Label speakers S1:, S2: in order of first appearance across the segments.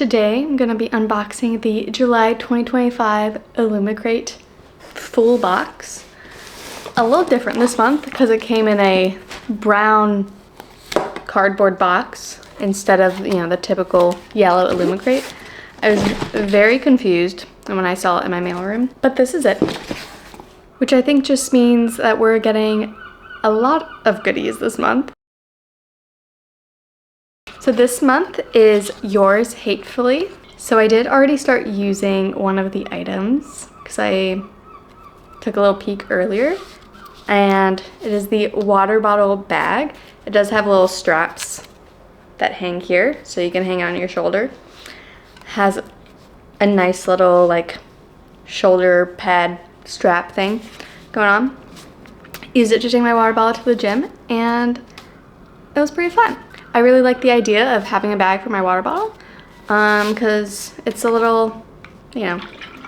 S1: Today I'm gonna be unboxing the July 2025 Illumicrate full box. A little different this month because it came in a brown cardboard box instead of, the typical yellow Illumicrate. I was very confused when I saw it in my mailroom, but this is it, which I think just means that we're getting a lot of goodies this month. So this month is Yours Hatefully. So I did already start using one of the items because I took a little peek earlier, and it is the water bottle bag. It does have little straps that hang here so you can hang on your shoulder. Has a nice little like shoulder pad strap thing going on. Used it to take my water bottle to the gym and it was pretty fun. I really like the idea of having a bag for my water bottle because it's a little,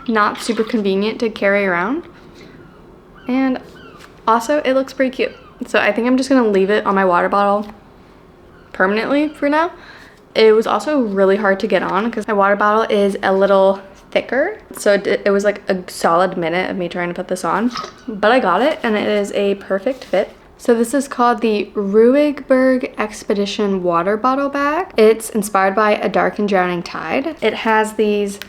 S1: not super convenient to carry around. And also it looks pretty cute. So I think I'm just gonna leave it on my water bottle permanently for now. It was also really hard to get on because my water bottle is a little thicker. So it was like a solid minute of me trying to put this on, but I got it and it is a perfect fit. So this is called the Ruigberg Expedition Water Bottle Bag. It's inspired by A Dark and Drowning Tide. It has these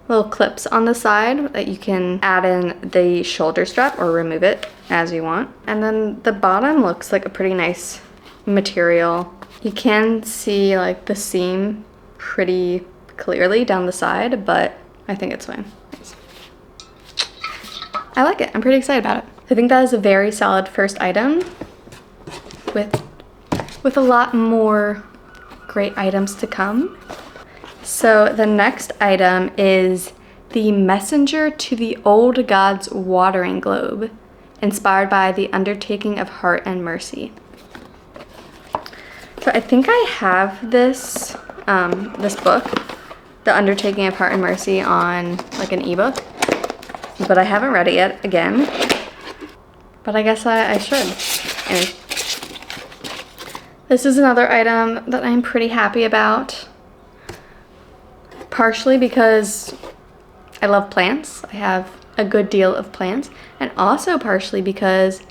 S1: little clips on the side that you can add in the shoulder strap or remove it as you want. And then the bottom looks like a pretty nice material. You can see like the seam pretty clearly down the side, but I think it's fine. I like it. I'm pretty excited about it. I think that is a very solid first item with a lot more great items to come. So the next item is the Messenger to the Old Gods Watering Globe, inspired by the Undertaking of Hart and Mercy. So I think I have this this book, The Undertaking of Hart and Mercy, on like an ebook, but I haven't read it yet again. But I guess I should. Anyway. This is another item that I'm pretty happy about. Partially because I love plants. I have a good deal of plants. And also partially because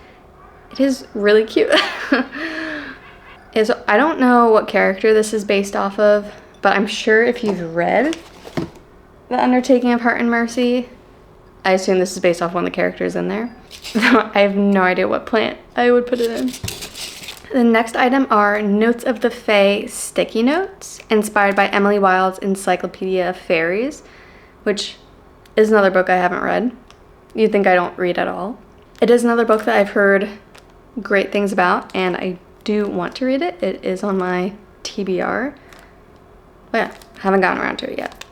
S1: it is really cute. I don't know what character this is based off of, but I'm sure if you've read The Undertaking of Hart and Mercy, I assume this is based off one of the characters in there. I have no idea what plant I would put it in. The next item are Notes of the Fae sticky notes, inspired by Emily Wilde's Encyclopedia of Faeries, which is another book I haven't read. You'd think I don't read at all. It is another book that I've heard great things about, and I do want to read it. It is on my TBR. But yeah, haven't gotten around to it yet.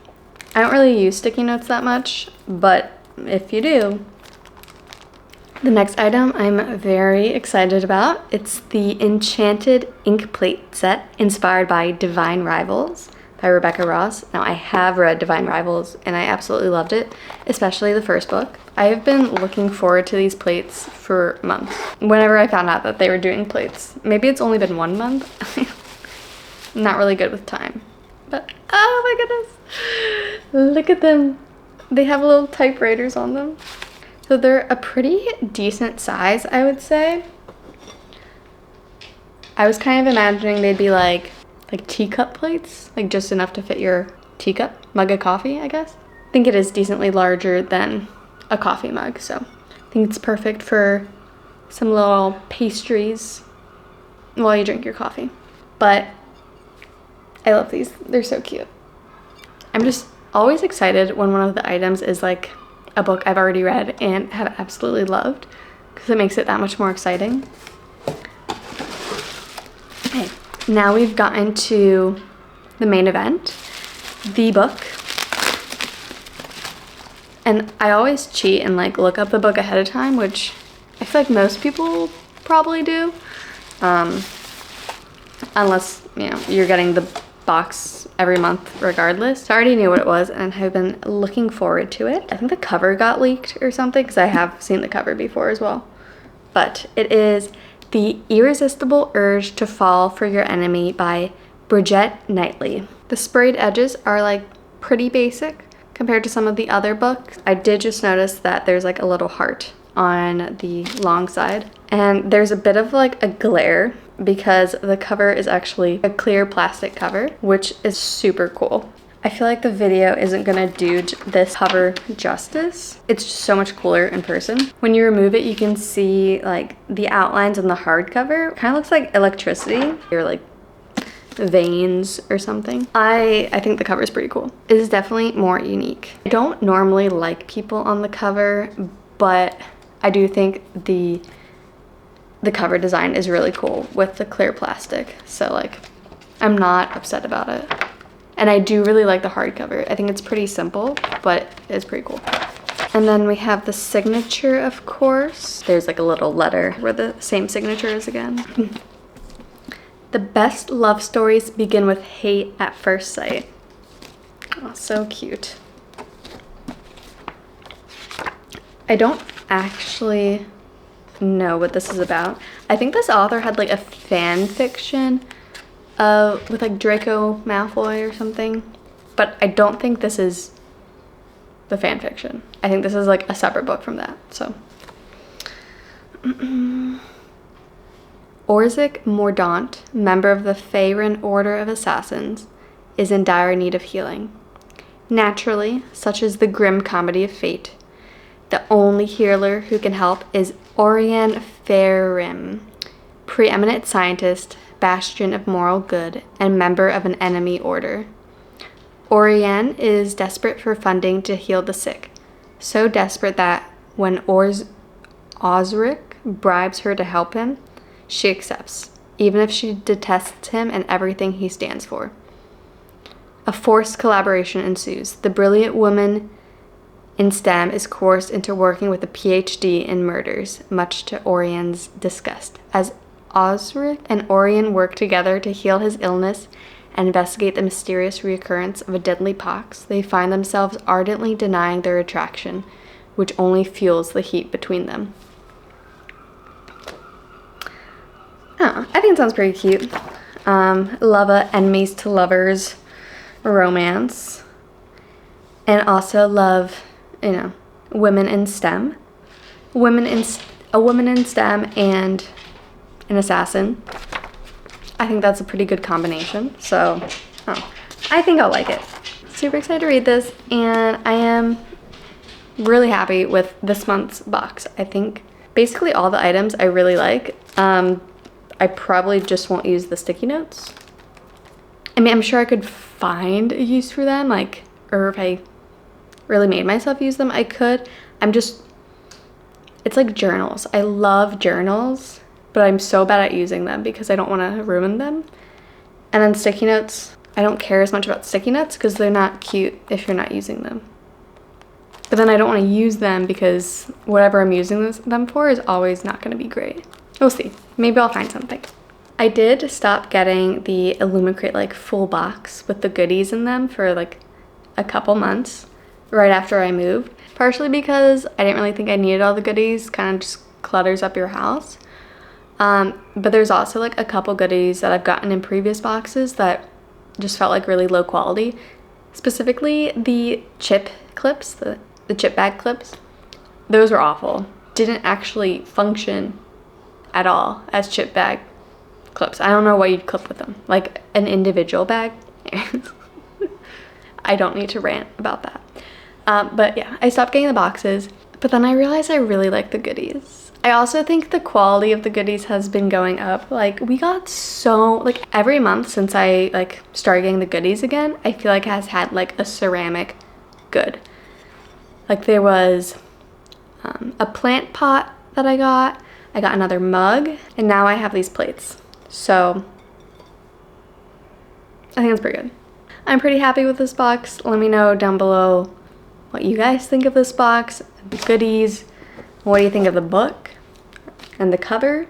S1: I don't really use sticky notes that much, but if you do. The next item I'm very excited about. It's the Enchanted Ink Plate set, inspired by Divine Rivals by Rebecca Ross. Now I have read Divine Rivals and I absolutely loved it, especially the first book. I have been looking forward to these plates for months. Whenever I found out that they were doing plates. Maybe it's only been 1 month. I'm not really good with time. But oh my goodness. Look at them. They have little typewriters on them. So they're a pretty decent size, I would say. I was kind of imagining they'd be like teacup plates, like just enough to fit your teacup, mug of coffee, I guess. I think it is decently larger than a coffee mug, so I think it's perfect for some little pastries while you drink your coffee. But I love these. They're so cute. I'm just always excited when one of the items is like a book I've already read and have absolutely loved, because it makes it that much more exciting. Okay, now we've gotten to the main event, the book. And I always cheat and like look up the book ahead of time, which I feel like most people probably do. Unless, you're getting the box every month regardless. So I already knew what it was and have been looking forward to it. I think the cover got leaked or something because I have seen the cover before as well. But it is The Irresistible Urge to Fall for Your Enemy by Bridget Knightley. The sprayed edges are like pretty basic compared to some of the other books. I did just notice that there's like a little heart on the long side, and there's a bit of like a glare because the cover is actually a clear plastic cover, which is super cool. I feel like the video isn't gonna do this cover justice. It's just so much cooler in person. When you remove it, you can see like the outlines on the hardcover. Kind of looks like electricity or like veins or something. I think the cover is pretty cool. It is definitely more unique. I don't normally like people on the cover, but I do think the cover design is really cool with the clear plastic. So like, I'm not upset about it. And I do really like the hardcover. I think it's pretty simple, but it's pretty cool. And then we have the signature, of course. There's like a little letter where the same signature is again. The best love stories begin with hate at first sight. Oh, so cute. I don't actually know what this is about. I think this author had like a fan fiction with like Draco Malfoy or something, but I don't think this is the fan fiction. I think this is like a separate book from that. So Orzic Mordaunt, member of the Faeries Order of Assassins, is in dire need of healing. Naturally, such is the grim comedy of fate. The only healer who can help is Oriane Faerim, preeminent scientist, bastion of moral good, and member of an enemy order. Oriane is desperate for funding to heal the sick, so desperate that when Osric bribes her to help him, she accepts, even if she detests him and everything he stands for. A forced collaboration ensues. The brilliant woman in STEM is coerced into working with a PhD in murders, much to Oriane's disgust. As Osric and Oriane work together to heal his illness and investigate the mysterious reoccurrence of a deadly pox, they find themselves ardently denying their attraction, which only fuels the heat between them. Oh, I think it sounds pretty cute. Love a enemies to lovers romance. And also love, you know, women in STEM. A woman in STEM and an assassin. I think that's a pretty good combination. So, I think I'll like it. Super excited to read this, and I am really happy with this month's box. I think basically all the items I really like. I probably just won't use the sticky notes. I mean, I'm sure I could find a use for them, like, or if I really made myself use them, I could. It's like journals. I love journals, but I'm so bad at using them because I don't want to ruin them. And then sticky notes, I don't care as much about sticky notes because they're not cute if you're not using them. But then I don't want to use them because whatever I'm using them for is always not going to be great. We'll see. Maybe I'll find something. I did stop getting the Illumicrate like full box with the goodies in them for like a couple months right after I moved. Partially because I didn't really think I needed all the goodies. Kind of just clutters up your house. But there's also like a couple goodies that I've gotten in previous boxes that just felt like really low quality. Specifically the chip clips, the chip bag clips. Those were awful. Didn't actually function at all as chip bag clips. I don't know what you'd clip with them. Like an individual bag. I don't need to rant about that. But yeah, I stopped getting the boxes, but then I realized I really like the goodies. I also think the quality of the goodies has been going up. Like we got so, like every month since I like started getting the goodies again, I feel like it has had like a ceramic good. Like there was a plant pot that I got another mug, and now I have these plates. So I think it's pretty good. I'm pretty happy with this box. Let me know down below what you guys think of this box, the goodies, what do you think of the book and the cover.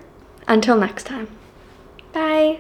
S1: Until next time, bye.